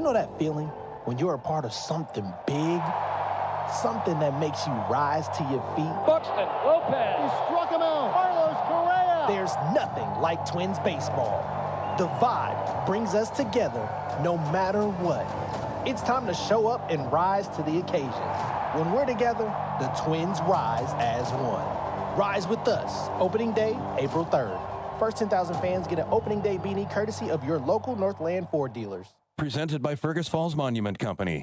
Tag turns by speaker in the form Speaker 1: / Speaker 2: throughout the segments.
Speaker 1: You know that feeling when you're a part of something big, something that makes you rise to your feet?
Speaker 2: Buxton, Lopez.
Speaker 3: He struck him out. Carlos Correa.
Speaker 1: There's nothing like Twins baseball. The vibe brings us together no matter what. It's time to show up and rise to the occasion. When we're together, the Twins rise as one. Rise with us. Opening day, April 3rd. First 10,000 fans get an opening day beanie courtesy of your local Northland Ford dealers.
Speaker 4: Presented by Fergus Falls Monument Company.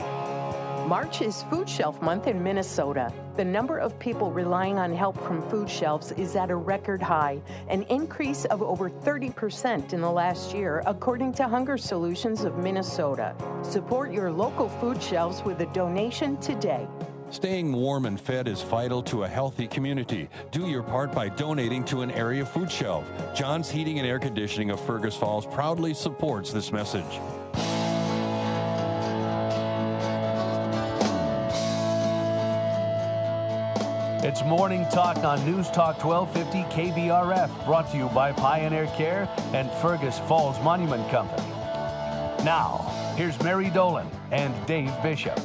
Speaker 5: March is Food Shelf Month in Minnesota. The number of people relying on help from food shelves is at a record high, an increase of over 30% in the last year, according to Hunger Solutions of Minnesota. Support your local food shelves with a donation today.
Speaker 4: Staying warm and fed is vital to a healthy community. Do your part by donating to an area food shelf. John's Heating and Air Conditioning of Fergus Falls proudly supports this message.
Speaker 6: It's Morning Talk on News Talk 1250 KBRF, brought to you by Pioneer Care and Fergus Falls Monument Company. Now, here's Mary Dolan and Dave Bishop.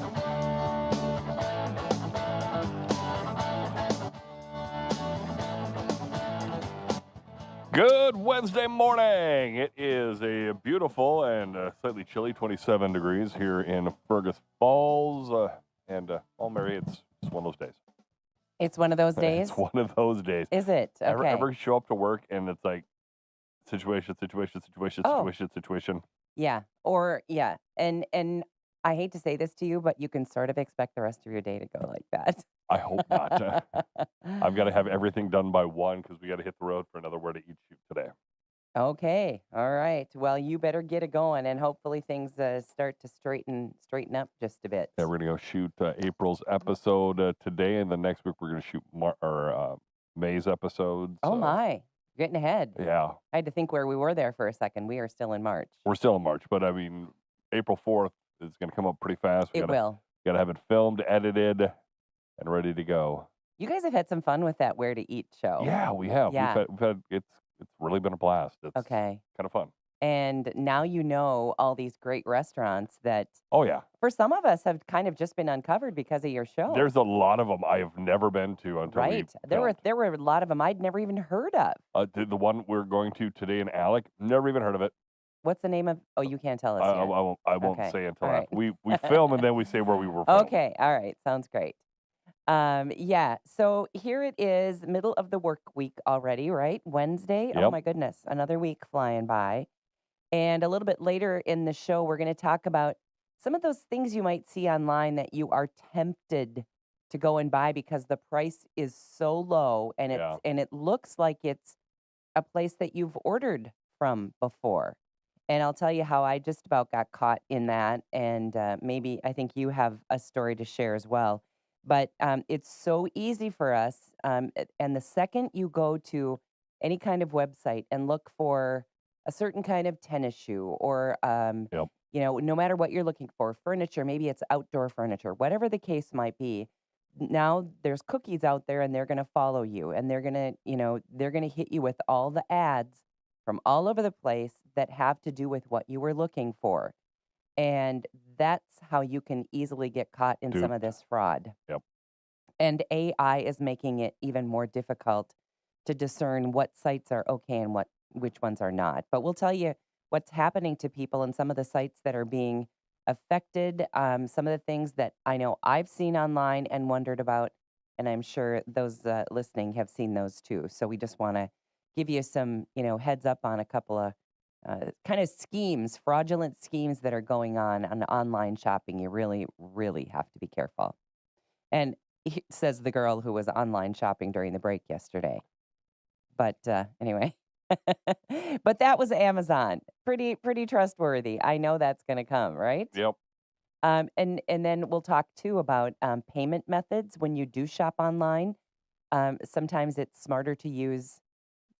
Speaker 7: Good Wednesday morning. It is a beautiful and slightly chilly 27 degrees here in Fergus Falls. Well, Mary, it's one of those days.
Speaker 8: It's one of those days?
Speaker 7: It's one of those days.
Speaker 8: Is it? Okay.
Speaker 7: Ever show up to work and it's like situation.
Speaker 8: Yeah. And I hate to say this to you, but you can sort of expect the rest of your day to go like that.
Speaker 7: I hope not. I've got to have everything done by 1 because we got to hit the road for another Where to Eat shoot today.
Speaker 8: Okay. All right. Well, you better get it going, and hopefully things start to straighten up just a bit.
Speaker 7: Yeah, we're going to go shoot April's episode today, and the next week we're going to shoot May's episodes.
Speaker 8: Oh, my. You're getting ahead.
Speaker 7: Yeah.
Speaker 8: I had to think where we were there for a second. We are still in March.
Speaker 7: We're still in March, but I mean, April 4th is going to come up pretty fast.
Speaker 8: It will.
Speaker 7: Got to have it filmed, edited, and ready to go.
Speaker 8: You guys have had some fun with that Where to Eat show.
Speaker 7: Yeah, we have.
Speaker 8: Yeah.
Speaker 7: We've had it's really been a blast. It's
Speaker 8: okay.
Speaker 7: Kind of fun.
Speaker 8: And now you know all these great restaurants that,
Speaker 7: oh yeah,
Speaker 8: for some of us have kind of just been uncovered because of your show.
Speaker 7: There's a lot of them I have never been to until
Speaker 8: right. There were a lot of them I'd never even heard of.
Speaker 7: The one we're going to today in Alec, never even heard of it.
Speaker 8: What's the name of? Oh, you can't tell us
Speaker 7: I
Speaker 8: yet.
Speaker 7: won't
Speaker 8: Okay.
Speaker 7: say until
Speaker 8: All
Speaker 7: after. We film and then we say where we were from.
Speaker 8: Okay. All right. Sounds great. Yeah. So here it is, middle of the work week already, right? Wednesday.
Speaker 7: Yep.
Speaker 8: Oh my goodness, another week flying by. And a little bit later in the show, we're going to talk about some of those things you might see online that you are tempted to go and buy because the price is so low, and it looks like it's a place that you've ordered from before. And I'll tell you how I just about got caught in that, and maybe I think you have a story to share as well. But it's so easy for us. And the second you go to any kind of website and look for a certain kind of tennis shoe or, no matter what you're looking for, furniture, maybe it's outdoor furniture, whatever the case might be, now there's cookies out there and they're going to follow you and they're going to hit you with all the ads from all over the place that have to do with what you were looking for. And that's how you can easily get caught in some of this fraud.
Speaker 7: Yep.
Speaker 8: And AI is making it even more difficult to discern what sites are okay and which ones are not. But we'll tell you what's happening to people and some of the sites that are being affected, some of the things that I know I've seen online and wondered about, and I'm sure those listening have seen those too. So we just want to give you some, heads up on a couple of kind of schemes, fraudulent schemes that are going on online shopping. You really, really have to be careful. And says the girl who was online shopping during the break yesterday. But anyway, but that was Amazon. Pretty trustworthy. I know that's going to come, right?
Speaker 7: Yep.
Speaker 8: And then we'll talk too about payment methods when you do shop online. Sometimes it's smarter to use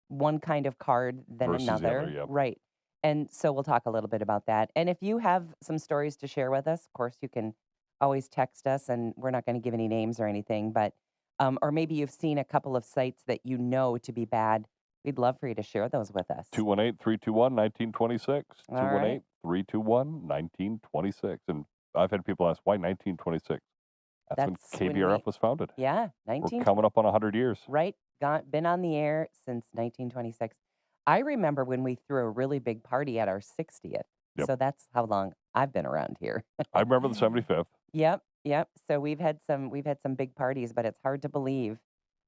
Speaker 8: one kind of card than
Speaker 7: Versus the
Speaker 8: another.
Speaker 7: other, yep.
Speaker 8: Right. And so we'll talk a little bit about that. And if you have some stories to share with us, of course, you can always text us, and we're not going to give any names or anything, but or maybe you've seen a couple of sites that you know to be bad. We'd love for you to share those with us.
Speaker 7: 218-321-1926.
Speaker 8: All right.
Speaker 7: 218-321-1926. And I've had people ask, why 1926? That's when
Speaker 8: That's when
Speaker 7: KBRF was founded.
Speaker 8: yeah,
Speaker 7: We're
Speaker 8: 19.
Speaker 7: coming up on 100 years.
Speaker 8: Right. Been on the air since 1926. I remember when we threw a really big party at our 60th.
Speaker 7: Yep.
Speaker 8: So that's how long I've been around here.
Speaker 7: I remember the 75th.
Speaker 8: Yep. So we've had some big parties, but it's hard to believe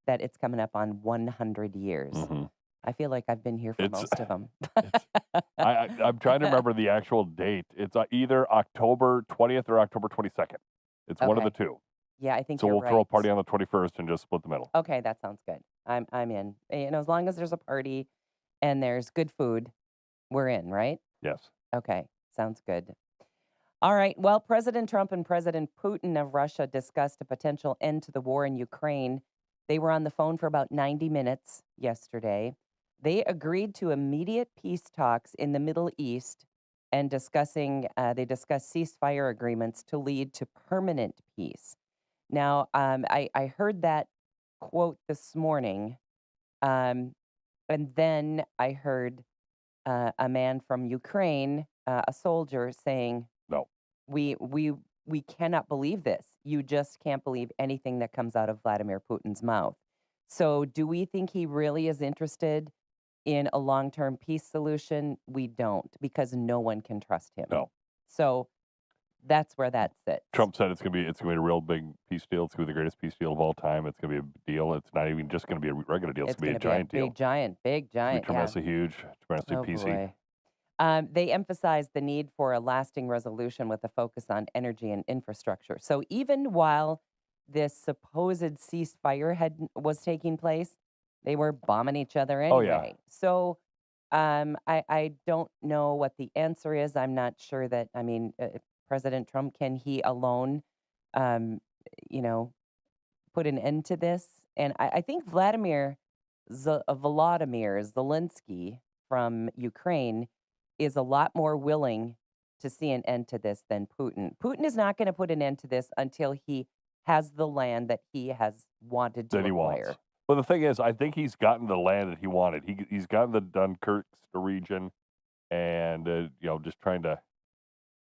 Speaker 8: that it's coming up on 100 years.
Speaker 7: Mhm.
Speaker 8: I feel like I've been here for
Speaker 7: It's-
Speaker 8: most of them.
Speaker 7: I'm trying to remember the actual date. It's either October 20th or October 22nd. It's one of the
Speaker 8: Okay.
Speaker 7: two.
Speaker 8: Yeah, I think
Speaker 7: So
Speaker 8: you're
Speaker 7: we'll throw a
Speaker 8: right.
Speaker 7: party on the 21st and just split the middle.
Speaker 8: Okay, that sounds good. I'm in. As long as there's a party and there's good food, we're in, right?
Speaker 7: Yes.
Speaker 8: Okay, sounds good. All right. Well, President Trump and President Putin of Russia discussed a potential end to the war in Ukraine. They were on the phone for about 90 minutes yesterday. They agreed to immediate peace talks in the Middle East and they discussed ceasefire agreements to lead to permanent peace. Now, I heard that quote this morning, and then I heard a man from Ukraine, a soldier, saying,
Speaker 7: No.
Speaker 8: we cannot believe this. You just can't believe anything that comes out of Vladimir Putin's mouth. So, do we think he really is interested in a long-term peace solution? We don't, because no one can trust him.
Speaker 7: No.
Speaker 8: So, that's where that sits.
Speaker 7: Trump said it's gonna be a real big peace deal. It's gonna be the greatest peace deal of all time. It's gonna be a big deal. It's not even just gonna be a regular deal. It's, gonna be a giant deal.
Speaker 8: Big giant,
Speaker 7: It's gonna be
Speaker 8: yeah.
Speaker 7: tremendously huge, tremendously
Speaker 8: Oh
Speaker 7: peacey.
Speaker 8: boy. They emphasized the need for a lasting resolution with a focus on energy and infrastructure. So even while this supposed ceasefire was taking place, they were bombing each other
Speaker 7: Oh,
Speaker 8: anyway.
Speaker 7: yeah.
Speaker 8: So I don't know what the answer is. I'm not sure that, President Trump, can he alone, um, you know, put an end to this? And I think Volodymyr Zelensky from Ukraine is a lot more willing to see an end to this than Putin. Putin is not going to put an end to this until he has the land that he has wanted to
Speaker 7: That he
Speaker 8: acquire.
Speaker 7: wants. But the thing is, I think he's gotten the land that he wanted. He's gotten the Dunkirk region, and just trying to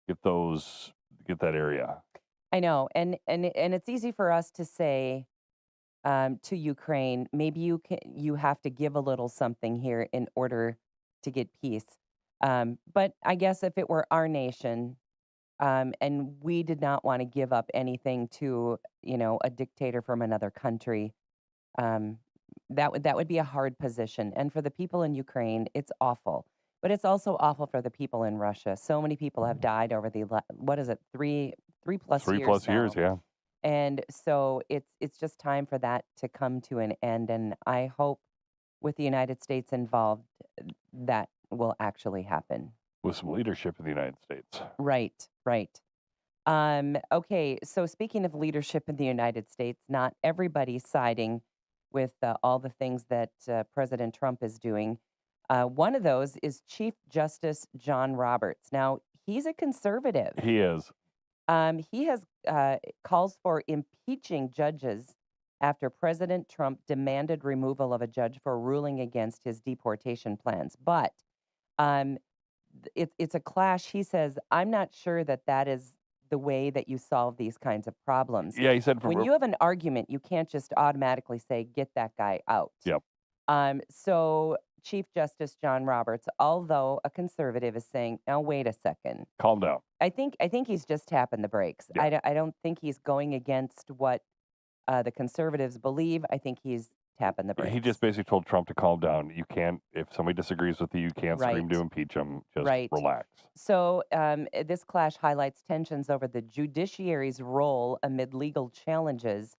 Speaker 7: get that area.
Speaker 8: I know, and it's easy for us to say to Ukraine, maybe you have to give a little something here in order to get peace. But I guess if it were our nation, and we did not want to give up anything to a dictator from another country, that would be a hard position. And for the people in Ukraine, it's awful. But it's also awful for the people in Russia. So many people have died over what is it, 3+ years
Speaker 7: 3+ years,
Speaker 8: now.
Speaker 7: yeah.
Speaker 8: And so it's just time for that to come to an end. And I hope with the United States involved, that will actually happen.
Speaker 7: With some leadership in the United States.
Speaker 8: Right. Okay, so speaking of leadership in the United States, not everybody's siding with all the things that President Trump is doing. One of those is Chief Justice John Roberts. Now, he's a conservative.
Speaker 7: He is.
Speaker 8: He has calls for impeaching judges after President Trump demanded removal of a judge for ruling against his deportation plans. But it's a clash. He says, I'm not sure that is the way that you solve these kinds of problems.
Speaker 7: Yeah, he said
Speaker 8: When you have an argument, you can't just automatically say, get that guy out.
Speaker 7: Yep.
Speaker 8: So Chief Justice John Roberts, although a conservative, is saying, now wait a second.
Speaker 7: Calm down.
Speaker 8: I think he's just tapping the brakes.
Speaker 7: Yeah.
Speaker 8: I don't think he's going against what the conservatives believe. I think he's tapping the brakes.
Speaker 7: He just basically told Trump to calm down. You can't, if somebody disagrees with you can't scream
Speaker 8: Right.
Speaker 7: to impeach him. Just
Speaker 8: Right.
Speaker 7: relax.
Speaker 8: So this clash highlights tensions over the judiciary's role amid legal challenges,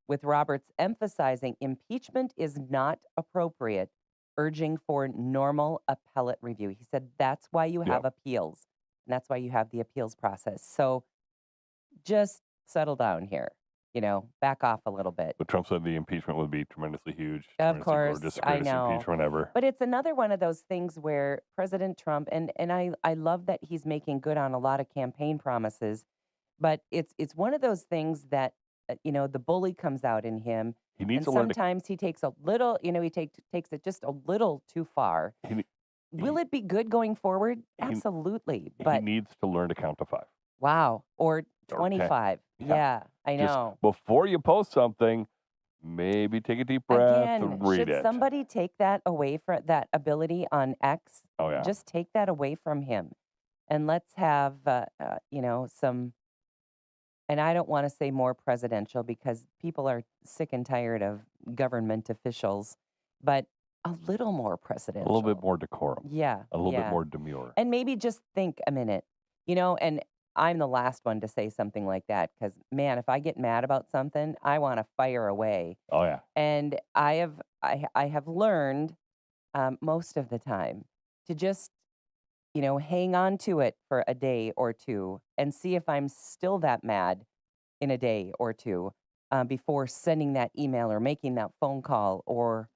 Speaker 8: with Roberts emphasizing impeachment is not appropriate, urging for normal appellate review. He said that's why you have appeals, and that's why you have the appeals process. So just settle down here, back off a little bit.
Speaker 7: But Trump said the impeachment would be tremendously huge.
Speaker 8: Of
Speaker 7: tremendously
Speaker 8: course,
Speaker 7: gorgeous,
Speaker 8: I
Speaker 7: greatest
Speaker 8: know.
Speaker 7: impeachment ever.
Speaker 8: But it's another one of those things where President Trump, and I love that he's making good on a lot of campaign promises, but it's one of those things that, the bully comes out in him,
Speaker 7: He needs
Speaker 8: And
Speaker 7: to learn to.
Speaker 8: sometimes he takes a little, he takes it just a little too far.
Speaker 7: He, ne-
Speaker 8: Will
Speaker 7: he,
Speaker 8: it be good going forward?
Speaker 7: he,
Speaker 8: Absolutely.
Speaker 7: he
Speaker 8: But
Speaker 7: needs to learn to count to 5
Speaker 8: wow, or
Speaker 7: or 10.
Speaker 8: 25.
Speaker 7: Yeah.
Speaker 8: Yeah, I
Speaker 7: Just
Speaker 8: know.
Speaker 7: before you post something, maybe take a deep breath
Speaker 8: Again,
Speaker 7: and read
Speaker 8: should
Speaker 7: it.
Speaker 8: somebody take that away from that ability on X?
Speaker 7: Oh yeah.
Speaker 8: Just take that away from him, and let's have some. And I don't want to say more presidential because people are sick and tired of government officials, but a little more
Speaker 7: A
Speaker 8: presidential.
Speaker 7: little bit more decorum.
Speaker 8: Yeah,
Speaker 7: A little bit
Speaker 8: yeah.
Speaker 7: more demure.
Speaker 8: And maybe just think a minute, and I'm the last one to say something like that because, man, if I get mad about something, I want to fire away.
Speaker 7: Oh yeah.
Speaker 8: And I have learned most of the time to just, hang on to it for a day or two and see if I'm still that mad in a day or two before sending that email or making that phone call. Or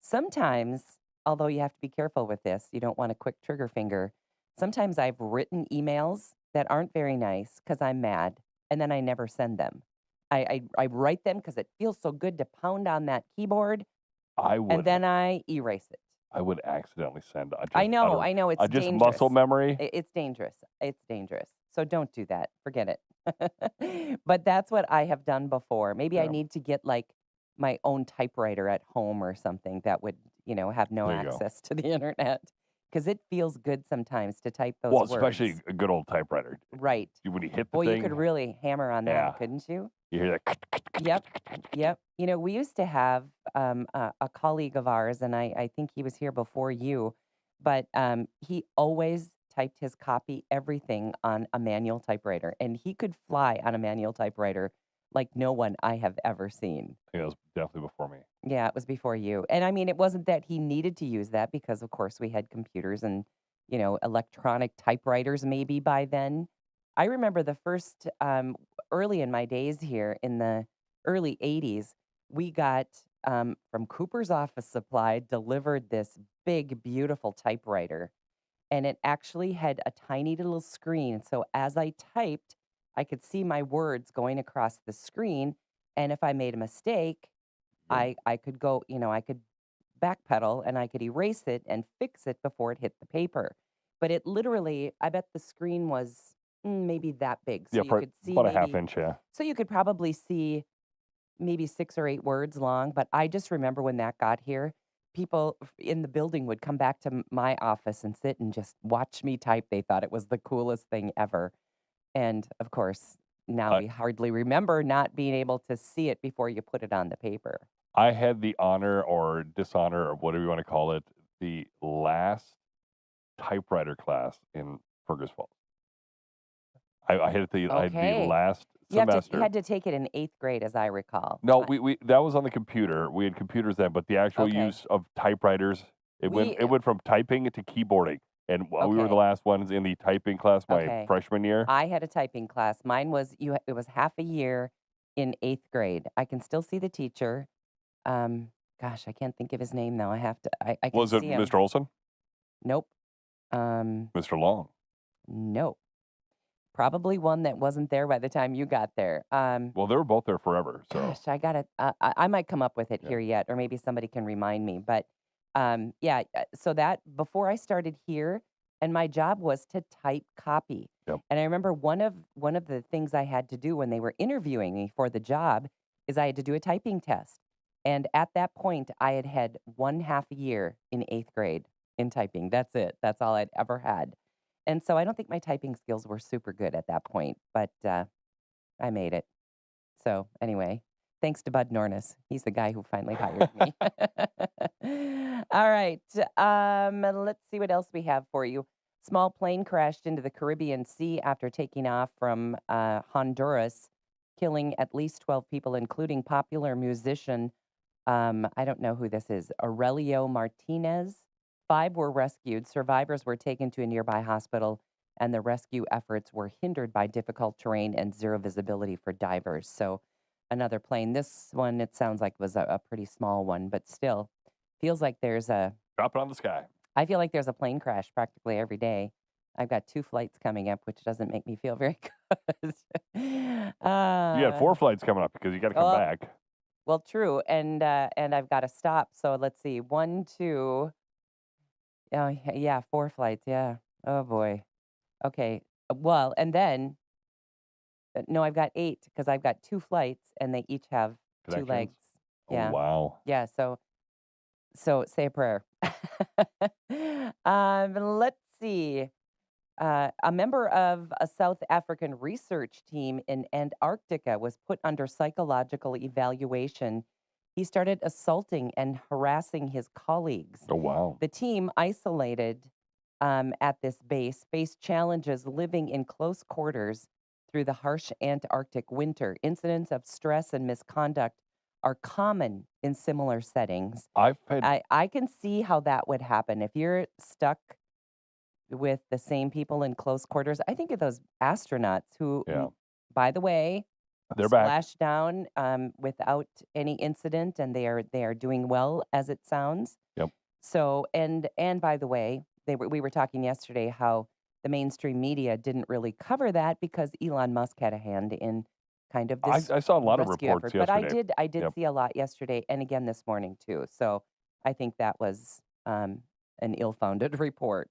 Speaker 8: sometimes, although you have to be careful with this, you don't want a quick trigger finger. Sometimes I've written emails that aren't very nice because I'm mad, and then I never send them. I write them because it feels so good to pound on that keyboard,
Speaker 7: I
Speaker 8: and
Speaker 7: would.
Speaker 8: then I erase it.
Speaker 7: I would accidentally send.
Speaker 8: I know, it's
Speaker 7: just
Speaker 8: dangerous.
Speaker 7: muscle memory.
Speaker 8: It's dangerous. It's dangerous. So don't do that. Forget it. But that's what I have done before. Maybe I
Speaker 7: Yeah.
Speaker 8: need to get like my own typewriter at home or something that would, have no
Speaker 7: There you go.
Speaker 8: access to the internet. Because it feels good sometimes to type those
Speaker 7: Well,
Speaker 8: words.
Speaker 7: especially a good old typewriter.
Speaker 8: Right.
Speaker 7: When you hit the
Speaker 8: Boy,
Speaker 7: thing,
Speaker 8: you could really hammer on that,
Speaker 7: Yeah.
Speaker 8: couldn't you?
Speaker 7: you hear that.
Speaker 8: Yep. We used to have a colleague of ours, and I think he was here before you, but he always typed his copy, everything on a manual typewriter, and he could fly on a manual typewriter like no one I have ever seen.
Speaker 7: It was definitely before me.
Speaker 8: Yeah, it was before you. And I mean, it wasn't that he needed to use that because, of course, we had computers and, electronic typewriters maybe by then. I remember the first, early in my days here in the early 80s, we got from Cooper's Office Supply delivered this big, beautiful typewriter. And it actually had a tiny little screen. So as I typed, I could see my words going across the screen. And if I made a mistake,
Speaker 7: Good.
Speaker 8: I could go, I could backpedal and I could erase it and fix it before it hit the paper. But it literally, I bet the screen was maybe that big. So
Speaker 7: Yeah,
Speaker 8: you could see
Speaker 7: about a half
Speaker 8: maybe,
Speaker 7: inch. Yeah.
Speaker 8: so you could probably see maybe 6 or 8 words long. But I just remember when that got here, people in the building would come back to my office and sit and just watch me type. They thought it was the coolest thing ever. And of course, now
Speaker 7: I-
Speaker 8: we hardly remember not being able to see it before you put it on the paper.
Speaker 7: I had the honor or dishonor, or whatever you want to call it, the last typewriter class in Fergus Falls. I had the last
Speaker 8: You
Speaker 7: semester.
Speaker 8: had to take it in 8th grade, as I recall.
Speaker 7: No, we that was on the computer. We had computers then, but the actual
Speaker 8: Okay.
Speaker 7: use of typewriters, it went from typing to keyboarding. And we were the
Speaker 8: Okay.
Speaker 7: last ones in the typing class my
Speaker 8: Okay.
Speaker 7: freshman year.
Speaker 8: I had a typing class. Mine was it was half a year in 8th grade. I can still see the teacher. Gosh, I can't think of his name now. I have to. I can
Speaker 7: Was it
Speaker 8: see him.
Speaker 7: Mr. Olson?
Speaker 8: Nope.
Speaker 7: Mr. Long?
Speaker 8: Nope. Probably one that wasn't there by the time you got there.
Speaker 7: Well, they were both there forever. So
Speaker 8: Gosh, I got it. I might come up with it
Speaker 7: Yeah.
Speaker 8: here yet, or maybe somebody can remind me. But yeah, so that before I started here, and my job was to type copy.
Speaker 7: Yep.
Speaker 8: And I remember one of the things I had to do when they were interviewing me for the job is I had to do a typing test. And at that point, I had 1/2 a year in 8th grade in typing. That's it. That's all I'd ever had. And so I don't think my typing skills were super good at that point, but I made it. So anyway, thanks to Bud Nornis. He's the guy who finally hired me. All right. Let's see what else we have for you. Small plane crashed into the Caribbean Sea after taking off from Honduras, killing at least 12 people, including popular musician, I don't know who this is, Aurelio Martinez. 5 were rescued. Survivors were taken to a nearby hospital, and the rescue efforts were hindered by difficult terrain and zero visibility for divers. So another plane. This one, it sounds like, was a pretty small one, but still feels like there's a,
Speaker 7: drop it on the sky.
Speaker 8: I feel like there's a plane crash practically every day. I've got 2 flights coming up, which doesn't make me feel very good.
Speaker 7: You had 4 flights coming up because you got to come
Speaker 8: oh,
Speaker 7: back.
Speaker 8: Well, true, and I've got to stop. So let's see, 1, 2. Oh, yeah, 4 flights. Yeah. Oh boy. Okay. Well, and then no, I've got 8 because I've got 2 flights, and they each have 2
Speaker 7: Connections?
Speaker 8: legs.
Speaker 7: Oh,
Speaker 8: Yeah.
Speaker 7: wow.
Speaker 8: Yeah. So say a prayer. Let's see. A member of a South African research team in Antarctica was put under psychological evaluation. He started assaulting and harassing his colleagues.
Speaker 7: Oh, wow.
Speaker 8: The team, isolated at this base, faced challenges living in close quarters through the harsh Antarctic winter. Incidents of stress and misconduct are common in similar settings. I can see how that would happen. If you're stuck with the same people in close quarters, I think of those astronauts who, by the way,
Speaker 7: they're back.
Speaker 8: splashed down without any incident, and they are doing well, as it sounds.
Speaker 7: Yep.
Speaker 8: So, and by the way, we were talking yesterday how the mainstream media didn't really cover that because Elon Musk had a hand in kind of this
Speaker 7: I saw a lot of
Speaker 8: rescue
Speaker 7: reports
Speaker 8: effort. But
Speaker 7: yesterday.
Speaker 8: I did see a lot yesterday and again this morning too. So I think that was an ill-founded report.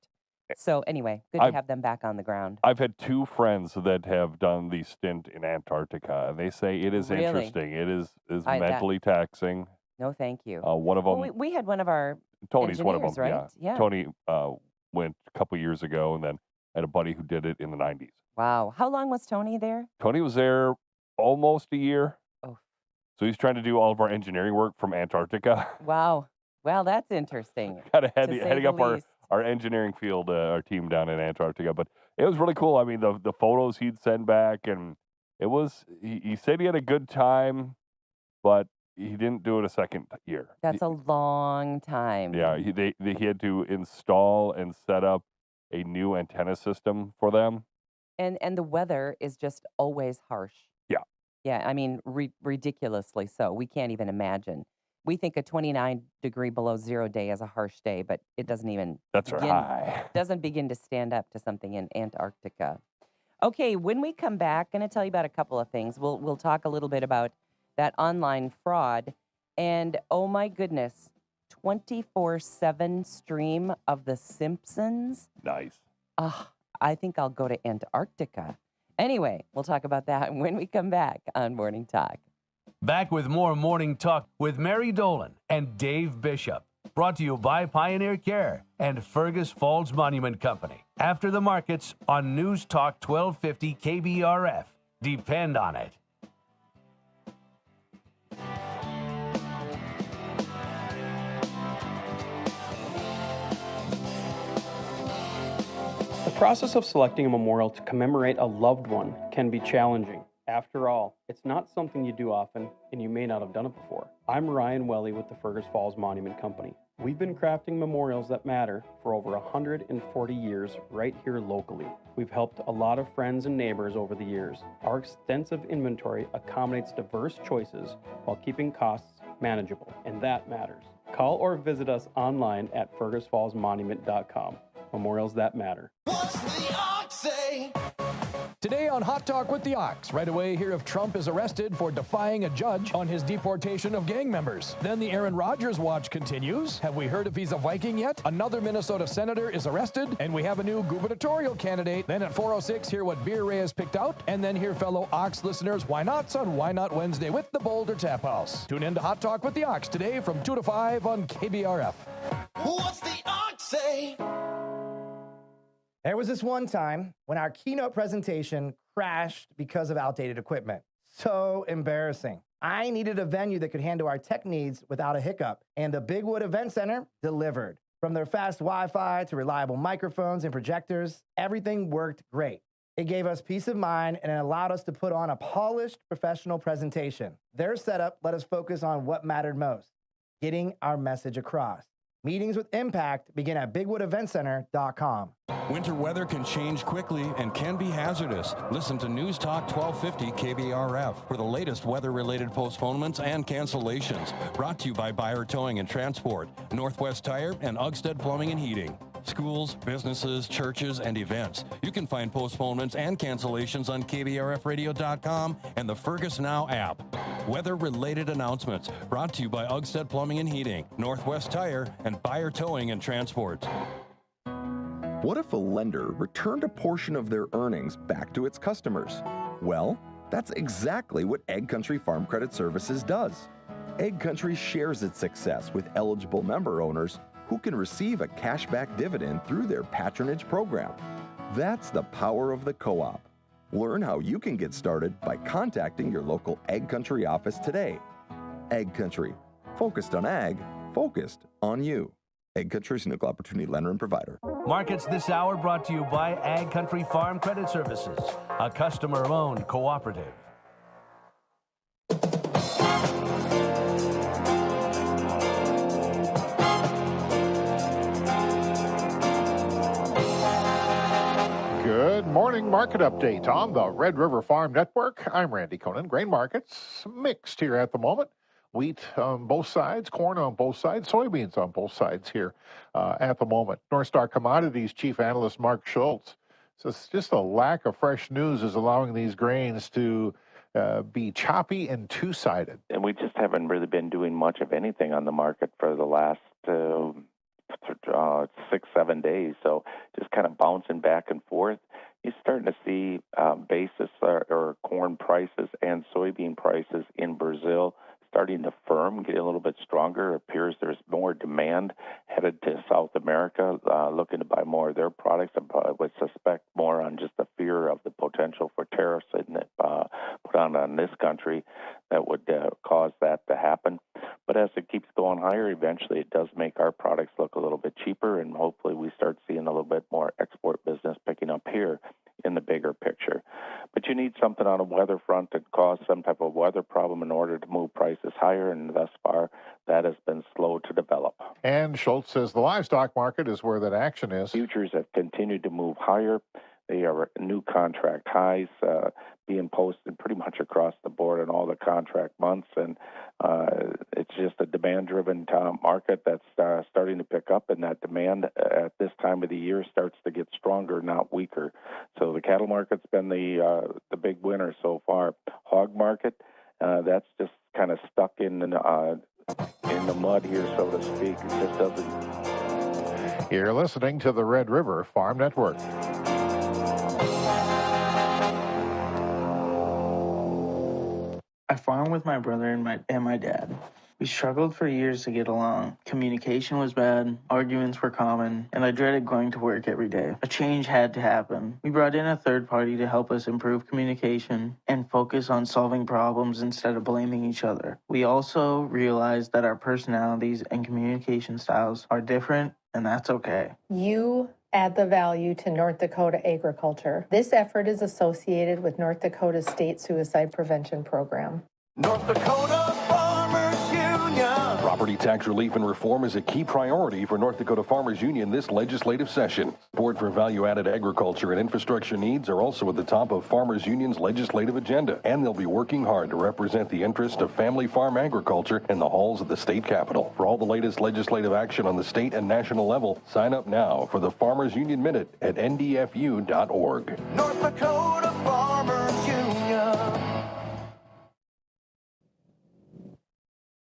Speaker 8: So anyway, good to have them back on the ground.
Speaker 7: I've had 2 friends that have done the stint in Antarctica, and they say it is
Speaker 8: Really?
Speaker 7: interesting. It is
Speaker 8: that-
Speaker 7: mentally taxing.
Speaker 8: No, thank you.
Speaker 7: One of them,
Speaker 8: Well, we had one of our
Speaker 7: Tony's one of them.
Speaker 8: engineers, right?
Speaker 7: Yeah.
Speaker 8: Yeah.
Speaker 7: Tony went a couple years ago, and then I had a buddy who did it in the 90s.
Speaker 8: Wow. How long was Tony there?
Speaker 7: Tony was there almost a year.
Speaker 8: Oh.
Speaker 7: So he's trying to do all of our engineering work from Antarctica.
Speaker 8: Wow. Well, that's interesting.
Speaker 7: Kind of
Speaker 8: to say
Speaker 7: heading
Speaker 8: the
Speaker 7: up
Speaker 8: least.
Speaker 7: our engineering field, our team down in Antarctica. But it was really cool. I mean, the photos he'd send back, and it was, he said he had a good time, but he didn't do it a second year.
Speaker 8: That's a long time.
Speaker 7: Yeah, he had to install and set up a new antenna system for them.
Speaker 8: And the weather is just always harsh.
Speaker 7: Yeah.
Speaker 8: Yeah, I mean, ridiculously so. We can't even imagine. We think a 29 degree below zero day is a harsh day, but it doesn't even
Speaker 7: That's our high.
Speaker 8: doesn't begin to stand up to something in Antarctica. Okay, when we come back, going to tell you about a couple of things. We'll talk a little bit about that online fraud, and oh my goodness, 24/7 stream of The Simpsons.
Speaker 7: Nice.
Speaker 8: I think I'll go to Antarctica. Anyway, we'll talk about that when we come back on Morning Talk.
Speaker 6: Back with more Morning Talk with Mary Dolan and Dave Bishop. Brought to you by Pioneer Care and Fergus Falls Monument Company. After the markets on News Talk 1250 KBRF. Depend on it.
Speaker 2: The process of selecting a memorial to commemorate a loved one can be challenging. After all, it's not something you do often, and you may not have done it before. I'm Ryan Welly with the Fergus Falls Monument Company. We've been crafting memorials that matter for over 140 years right here locally. We've helped a lot of friends and neighbors over the years. Our extensive inventory accommodates diverse choices while keeping costs manageable, and that matters. Call or visit us online at fergusfallsmonument.com. Memorials that matter.
Speaker 9: Today on Hot Talk with the Ox, right away hear if Trump is arrested for defying a judge on his deportation of gang members. Then the Aaron Rodgers watch continues. Have we heard if he's a Viking yet? Another Minnesota senator is arrested, and we have a new gubernatorial candidate. Then at 4:06, hear what beer Ray has picked out, and then hear fellow Ox listeners' Why Nots on Why Not Wednesday with the Boulder Tap House. Tune in to Hot Talk with the Ox today from 2 to 5 on KBRF.
Speaker 10: What's the Ox say?
Speaker 1: There was this one time when our keynote presentation crashed because of outdated equipment. So embarrassing. I needed a venue that could handle our tech needs without a hiccup, and the Big Wood Event Center delivered. From their fast Wi-Fi to reliable microphones and projectors, everything worked great. It gave us peace of mind, and it allowed us to put on a polished, professional presentation. Their setup let us focus on what mattered most, getting our message across. Meetings with impact begin at bigwoodeventcenter.com.
Speaker 4: Winter weather can change quickly and can be hazardous. Listen to News Talk 1250 KBRF for the latest weather-related postponements and cancellations. Brought to you by Buyer Towing and Transport, Northwest Tire, and Ugstead Plumbing and Heating. Schools, businesses, churches, and events. You can find postponements and cancellations on KBRFradio.com and the Fergus Now app. weather-related announcements brought to you by Ugstead Plumbing and Heating, Northwest Tire, and Buyer Towing and Transport.
Speaker 11: What if a lender returned a portion of their earnings back to its customers? Well, that's exactly what Ag Country Farm Credit Services does. Ag Country shares its success with eligible member owners who can receive a cashback dividend through their patronage program. That's the power of the co-op. Learn how you can get started by contacting your local Ag Country office today. Ag Country, focused on ag, focused on you. Ag Country is an equal opportunity lender and provider.
Speaker 6: Markets this hour brought to you by Ag Country Farm Credit Services, a customer-owned cooperative.
Speaker 3: Good morning market update on the Red River Farm Network. I'm Randy Conan. Grain markets mixed here at the moment. Wheat on both sides, corn on both sides, soybeans on both sides here at the moment. North Star Commodities Chief Analyst Mark Schultz says just a lack of fresh news is allowing these grains to be choppy and two-sided.
Speaker 12: And we just haven't really been doing much of anything on the market for the last 6-7 days. So just kind of bouncing back and forth. You're starting to see basis or corn prices and soybean prices in Brazil starting to firm, get a little bit stronger. It appears there's more demand headed to South America, looking to buy more of their products. I would suspect more on just the fear of the potential for tariffs put on this country that would cause that to happen. But as it keeps going higher, eventually it does make our products look a little bit cheaper, and hopefully we start seeing a little bit more export business picking up here in the bigger picture. But you need something on a weather front to cause some type of weather problem in order to move prices higher, and thus far that has been slow to develop.
Speaker 3: And Schultz says the livestock market is where that action is.
Speaker 12: Futures have continued to move higher. They are new contract highs being posted pretty much across the board in all the contract months, and it's just a demand-driven market that's starting to pick up, and that demand at this time of the year starts to get stronger, not weaker. So the cattle market's been the big winner so far. Hog market, that's just kind of stuck in the mud here, so to speak. It just doesn't.
Speaker 3: You're listening to the Red River Farm Network.
Speaker 13: I farmed with my brother and my dad. We struggled for years to get along. Communication was bad, arguments were common, and I dreaded going to work every day. A change had to happen. We brought in a third party to help us improve communication and focus on solving problems instead of blaming each other. We also realized that our personalities and communication styles are different, and that's okay.
Speaker 14: You add the value to North Dakota agriculture. This effort is associated with North Dakota State Suicide Prevention Program.
Speaker 10: North Dakota Farmers Union.
Speaker 15: Property tax relief and reform is a key priority for North Dakota Farmers Union this legislative session. Support for value-added agriculture and infrastructure needs are also at the top of Farmers Union's legislative agenda, and they'll be working hard to represent the interest of family farm agriculture in the halls of the state capitol. For all the latest legislative action on the state and national level, sign up now for the Farmers Union Minute at ndfu.org.
Speaker 10: North Dakota Farmers Union.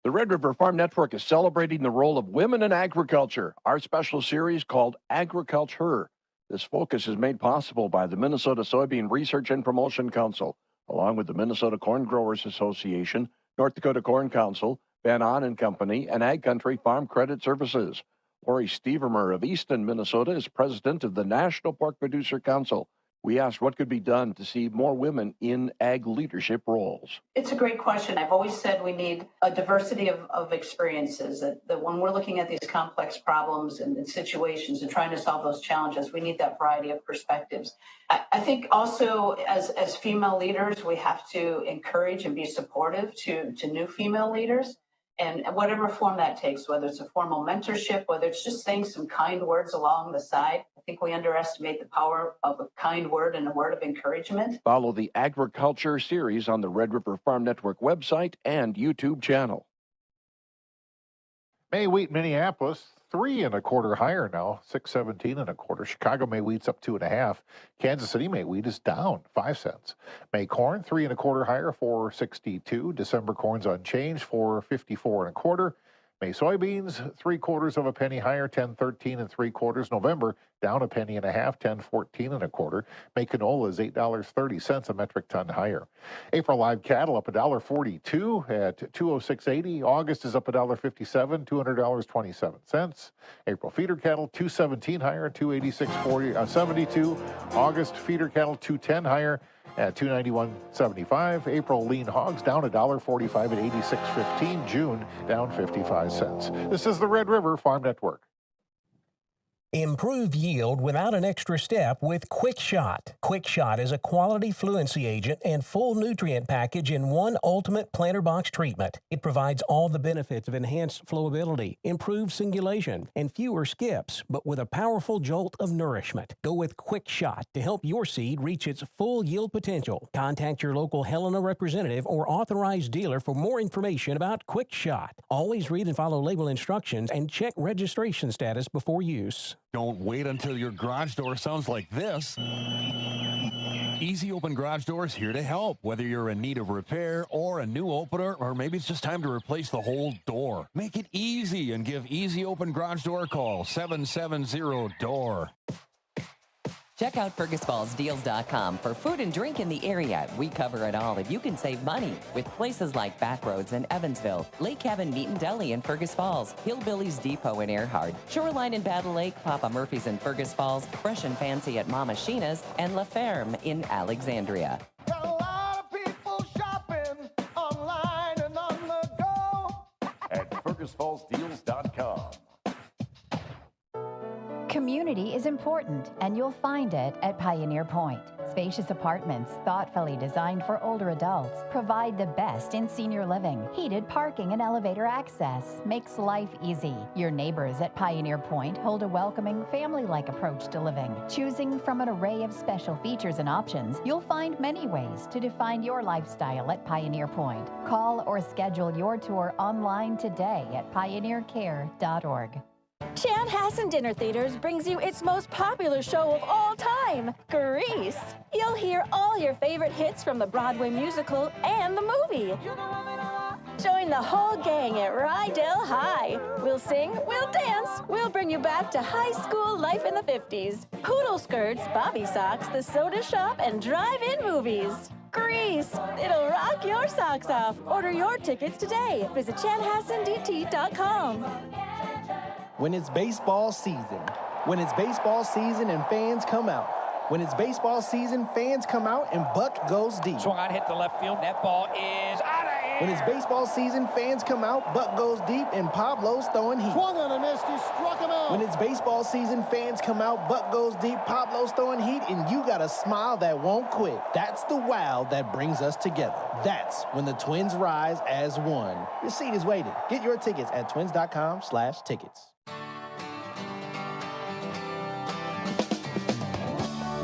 Speaker 9: The Red River Farm Network is celebrating the role of women in agriculture. Our special series called Agriculture. This focus is made possible by the Minnesota Soybean Research and Promotion Council, along with the Minnesota Corn Growers Association, North Dakota Corn Council, Van On and Company, and Ag Country Farm Credit Services. Lori Stevermer of Easton, Minnesota, is president of the National Pork Producer Council. We asked what could be done to see more women in ag leadership roles.
Speaker 16: It's a great question. I've always said we need a diversity of experiences, that when we're looking at these complex problems and situations and trying to solve those challenges, we need that variety of perspectives. I think also as female leaders, we have to encourage and be supportive to new female leaders. And whatever form that takes, whether it's a formal mentorship, whether it's just saying some kind words along the side, I think we underestimate the power of a kind word and a word of encouragement.
Speaker 9: Follow the Agriculture series on the Red River Farm Network website and YouTube channel.
Speaker 3: May wheat Minneapolis, 3.25 higher now, 6.1725. Chicago May wheat's up 2.5. Kansas City May wheat is down 5 cents. May corn 3.25 higher, 4.62. December corn's unchanged, 4.5425. May soybeans 3/4 penny higher, 10.1375. November down 1.5 pennies, 10.1425. May canola is $8.30 a metric ton higher. April live cattle up $1.42 at 206.80. August is up $1.57, $200.27. April feeder cattle 217 higher, 286.72. August feeder cattle 210 higher at 291.75. April lean hogs down $1.45 at 86.15. June down 55 cents. This is the Red River Farm Network.
Speaker 17: Improve yield without an extra step with Quick Shot. Quick Shot is a quality fluency agent and full nutrient package in one ultimate planter box treatment. It provides all the benefits of enhanced flowability, improved singulation, and fewer skips, but with a powerful jolt of nourishment. Go with Quick Shot to help your seed reach its full yield potential. Contact your local Helena representative or authorized dealer for more information about Quick Shot. Always read and follow label instructions and check registration status before use.
Speaker 4: Don't wait until your garage door sounds like this. Easy Open Garage Doors here to help. Whether you're in need of repair or a new opener, or maybe it's just time to replace the whole door. Make it easy and give Easy Open Garage Door a call, 770-DOOR.
Speaker 8: Check out FergusFallsDeals.com for food and drink in the area. We cover it all, and you can save money with places like Backroads in Evansville, Lake Cabin Meat and Deli in Fergus Falls, Hillbillies Depot in Earhart, Shoreline in Battle Lake, Papa Murphy's in Fergus Falls, Fresh and Fancy at Mama Sheena's, and La Ferme in Alexandria.
Speaker 10: Got a lot of people shopping online and on the go
Speaker 15: at FergusFallsDeals.com.
Speaker 18: Community is important, and you'll find it at Pioneer Point. Spacious apartments, thoughtfully designed for older adults, provide the best in senior living. Heated parking and elevator access makes life easy. Your neighbors at Pioneer Point hold a welcoming, family-like approach to living. Choosing from an array of special features and options, you'll find many ways to define your lifestyle at Pioneer Point. Call or schedule your tour online today at pioneercare.org.
Speaker 19: Chanhassen Dinner Theaters brings you its most popular show of all time, Grease. You'll hear all your favorite hits from the Broadway musical and the movie. Join the whole gang at Rydell High. We'll sing, we'll dance, we'll bring you back to high school life in the 50s. Poodle skirts, bobby socks, the soda shop, and drive-in movies. Grease, it'll rock your socks off. Order your tickets today. Visit chanhassendt.com.
Speaker 1: When it's baseball season. When it's baseball season and fans come out. When it's baseball season, fans come out and Buck goes deep.
Speaker 20: Swung on, hit the left field. That ball is out of here.
Speaker 1: When it's baseball season, fans come out, Buck goes deep, and Pablo's throwing heat.
Speaker 10: Swung on and missed, he struck him out.
Speaker 1: When it's baseball season, fans come out, Buck goes deep, Pablo's throwing heat, and you got a smile that won't quit. That's the wow that brings us together. That's when the Twins rise as one. Your seat is waiting. Get your tickets at twins.com/tickets.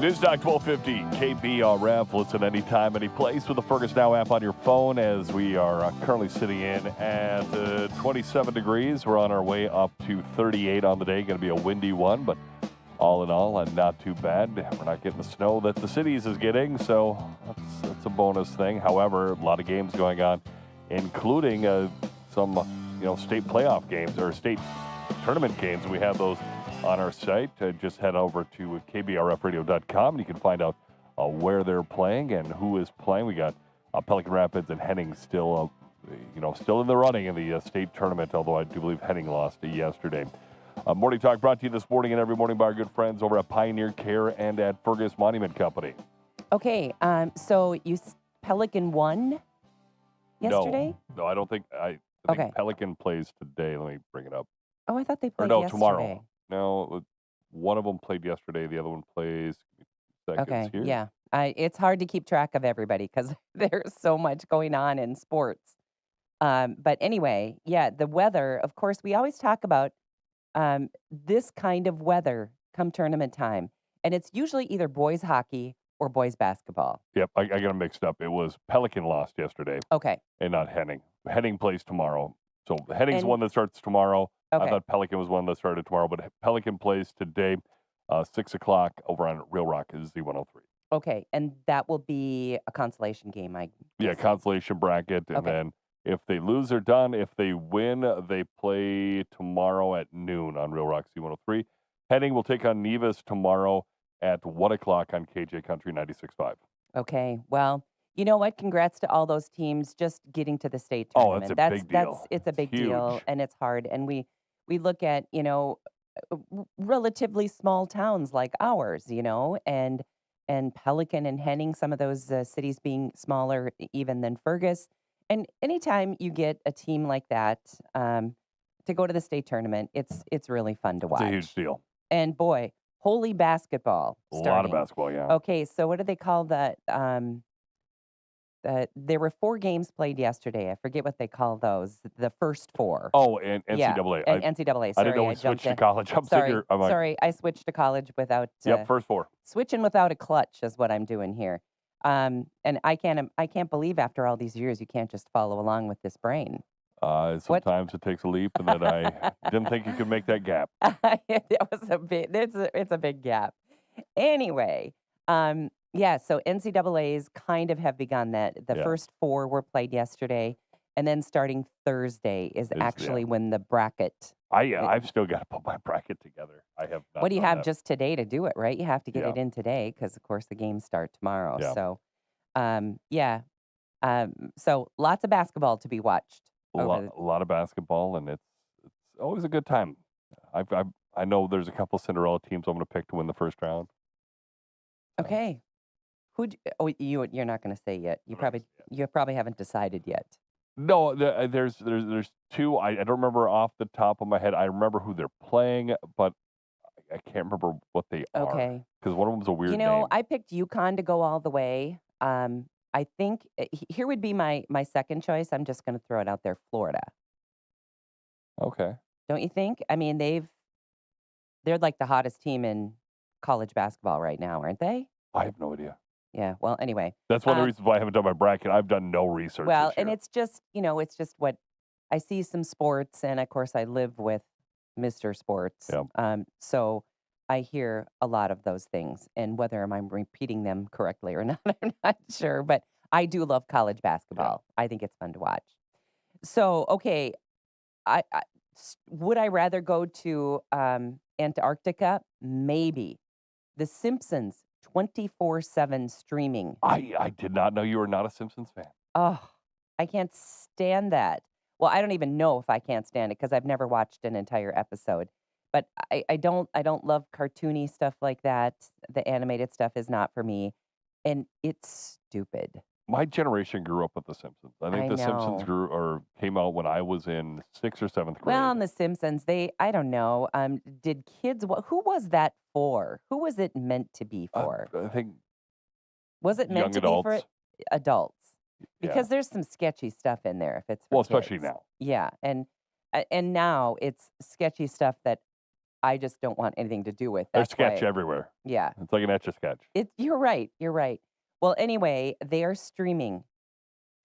Speaker 7: News Talk 1250 KBRF. Listen anytime, any place with the Fergus Now app on your phone as we are currently sitting in at 27 degrees. We're on our way up to 38 on the day. Going to be a windy one, but all in all, not too bad. We're not getting the snow that the cities is getting, so that's a bonus thing. However, a lot of games going on, including some state playoff games or state tournament games. We have those on our site. Just head over to kbrfradio.com and you can find out where they're playing and who is playing. We got Pelican Rapids and Henning still in the running in the state tournament, although I do believe Henning lost yesterday. Morning Talk brought to you this morning and every morning by our good friends over at Pioneer Care and at Fergus Monument Company.
Speaker 8: Okay, so Pelican won yesterday?
Speaker 7: No, I don't think. I think Pelican plays today. Let me bring it up.
Speaker 8: Oh, I thought they played
Speaker 7: yesterday. Tomorrow. No, one of them played yesterday. The other one plays seconds here.
Speaker 8: Yeah. It's hard to keep track of everybody because there's so much going on in sports. But anyway, yeah, the weather, of course, we always talk about this kind of weather come tournament time. And it's usually either boys hockey or boys basketball.
Speaker 7: Yep, I got them mixed up. It was Pelican lost yesterday.
Speaker 8: Okay.
Speaker 7: And not Henning. Henning plays tomorrow. So Heading's
Speaker 8: And
Speaker 7: one that starts tomorrow. I
Speaker 8: okay,
Speaker 7: thought Pelican was one that started tomorrow, but Pelican plays today, 6 o'clock over on Real Rock is Z103.
Speaker 8: okay, and that will be a consolation game, I
Speaker 7: Yeah,
Speaker 8: guess.
Speaker 7: consolation bracket, and
Speaker 8: Okay.
Speaker 7: then if they lose, they're done. If they win, they play tomorrow at noon on Real Rock C103. Heading will take on Nevis tomorrow at 1 o'clock on KJ Country 96.5.
Speaker 8: Okay. Well, you know what? Congrats to all those teams just getting to the state
Speaker 7: Oh,
Speaker 8: tournament.
Speaker 7: it's a
Speaker 8: That's
Speaker 7: big deal.
Speaker 8: it's a
Speaker 7: It's
Speaker 8: big deal
Speaker 7: huge.
Speaker 8: and it's hard. And we look at, relatively small towns like ours, and Pelican and Henning, some of those cities being smaller even than Fergus. And anytime you get a team like that to go to the state tournament, it's really fun to
Speaker 7: It's a huge
Speaker 8: watch.
Speaker 7: deal.
Speaker 8: And boy, holy basketball
Speaker 7: A lot of
Speaker 8: starting.
Speaker 7: basketball, yeah.
Speaker 8: Okay, so what do they call that? There were 4 games played yesterday. I forget what they call those. The first 4.
Speaker 7: Oh, and
Speaker 8: Yeah,
Speaker 7: NCAA.
Speaker 8: and NCAA.
Speaker 7: I didn't
Speaker 8: Sorry,
Speaker 7: know
Speaker 8: I
Speaker 7: we switched
Speaker 8: jumped
Speaker 7: to
Speaker 8: in.
Speaker 7: college. I'm sitting here. I'm like,
Speaker 8: Sorry, I switched to college without
Speaker 7: yep, first 4.
Speaker 8: switching without a clutch is what I'm doing here. And I can't believe after all these years you can't just follow along with this brain.
Speaker 7: Sometimes it takes a leap, and then I didn't think you could make that gap.
Speaker 8: It was a big. It's a big gap. Anyway, yeah. So NCAA's kind of have begun that. The
Speaker 7: Yeah.
Speaker 8: first 4 were played yesterday, and then starting Thursday is
Speaker 7: yeah.
Speaker 8: actually when the bracket.
Speaker 7: I've still got to put my bracket together. I have not
Speaker 8: What do you
Speaker 7: done
Speaker 8: have
Speaker 7: that.
Speaker 8: just today to do it? Right, you have to get
Speaker 7: Yeah.
Speaker 8: it in today because, of course, the games start tomorrow.
Speaker 7: Yeah.
Speaker 8: So, yeah. So lots of basketball to be watched.
Speaker 7: A lot of basketball, and it's always a good time. I know there's a couple Cinderella teams I'm going to pick to win the first round.
Speaker 8: Okay. You're not going to say yet. You probably haven't decided yet.
Speaker 7: No, there's 2. I don't remember off the top of my head. I remember who they're playing, but I can't remember what they are.
Speaker 8: Okay.
Speaker 7: Because one of them's a weird name.
Speaker 8: I picked UConn to go all the way. I think here would be my second choice. I'm just going to throw it out there, Florida.
Speaker 7: Okay.
Speaker 8: Don't you think? I mean, they're like the hottest team in college basketball right now, aren't they?
Speaker 7: I have no idea.
Speaker 8: Yeah. Well, anyway.
Speaker 7: That's one of the reasons why I haven't done my bracket. I've done no research.
Speaker 8: Well,
Speaker 7: this
Speaker 8: and
Speaker 7: year.
Speaker 8: it's just what I see some sports, and of course I live with Mr. Sports.
Speaker 7: Yep.
Speaker 8: So I hear a lot of those things, and whether I'm repeating them correctly or not, I'm not sure. But I do love college basketball. I think it's fun to watch. So, okay, would I rather go to Antarctica? Maybe. The Simpsons, 24/7 streaming.
Speaker 7: I did not know you were not a Simpsons fan.
Speaker 8: Oh, I can't stand that. Well, I don't even know if I can't stand it because I've never watched an entire episode. But I don't love cartoony stuff like that. The animated stuff is not for me, and it's stupid.
Speaker 7: My generation grew up with The Simpsons. I think The Simpsons came out when I was in 6th or 7th grade.
Speaker 8: Well, on The Simpsons, I don't know. Did kids? Who was that for? Who was it meant to be for?
Speaker 7: I think.
Speaker 8: Was it meant
Speaker 7: young
Speaker 8: to
Speaker 7: adults.
Speaker 8: be for adults?
Speaker 7: Yeah.
Speaker 8: Because there's some sketchy stuff in there. If it's for
Speaker 7: especially
Speaker 8: kids.
Speaker 7: now.
Speaker 8: Yeah, and now it's sketchy stuff that I just don't want anything to do with.
Speaker 7: There's
Speaker 8: That's
Speaker 7: sketch
Speaker 8: why-
Speaker 7: everywhere.
Speaker 8: Yeah.
Speaker 7: It's like an Etch-a-Sketch.
Speaker 8: You're right. You're right. Well, anyway, they are streaming